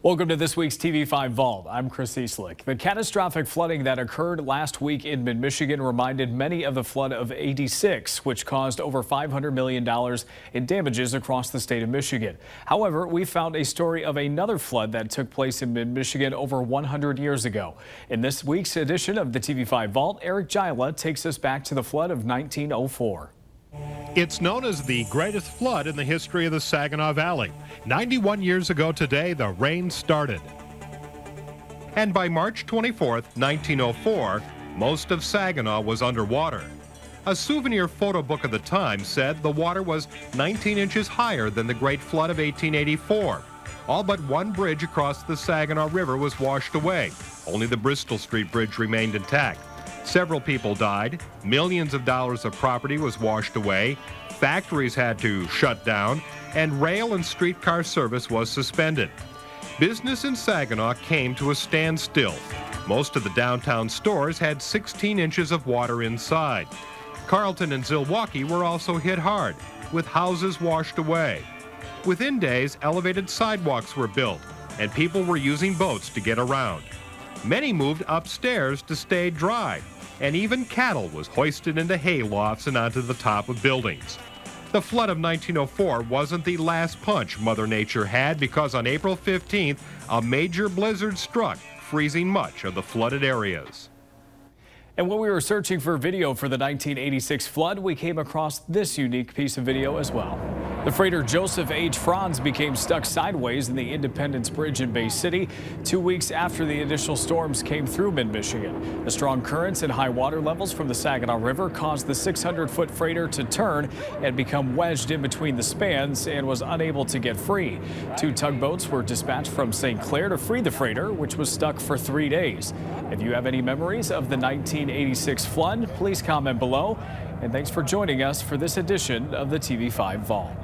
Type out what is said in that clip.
Welcome to this week's TV5 Vault. I'm Chris Eastlick. The catastrophic flooding that occurred last week in mid-Michigan reminded many of the flood of '86, which caused over $500 million in damages across the state of Michigan. However, we found a story of another flood that took place in mid-Michigan over 100 years ago. In this week's edition of the TV5 Vault, Eric Jylha takes us back to the flood of 1904. It's known as the greatest flood in the history of the Saginaw Valley. 91 years ago today, the rain started. And by March 24th, 1904, most of Saginaw was underwater. A souvenir photo book of the time said the water was 19 inches higher than the Great Flood of 1884. All but one bridge across the Saginaw River was washed away. Only the Bristol Street Bridge remained intact. Several people died, millions of dollars of property was washed away, factories had to shut down, and rail and streetcar service was suspended. Business in Saginaw came to a standstill. Most of the downtown stores had 16 inches of water inside. Carlton and Zilwaukee were also hit hard, with houses washed away. Within days, elevated sidewalks were built, and people were using boats to get around. Many moved upstairs to stay dry, and even cattle was hoisted into hay lofts and onto the top of buildings. The flood of 1904 wasn't the last punch Mother Nature had, because on April 15th, a major blizzard struck, freezing much of the flooded areas. And when we were searching for video for the 1986 flood, we came across this unique piece of video as well. The freighter Joseph H. Franz became stuck sideways in the Independence Bridge in Bay City 2 weeks after the initial storms came through mid-Michigan. The strong currents and high water levels from the Saginaw River caused the 600-foot freighter to turn and become wedged in between the spans and was unable to get free. 2 tugboats were dispatched from St. Clair to free the freighter, which was stuck for 3 days. If you have any memories of the 1986 flood, please comment below. And thanks for joining us for this edition of the TV5 Vault.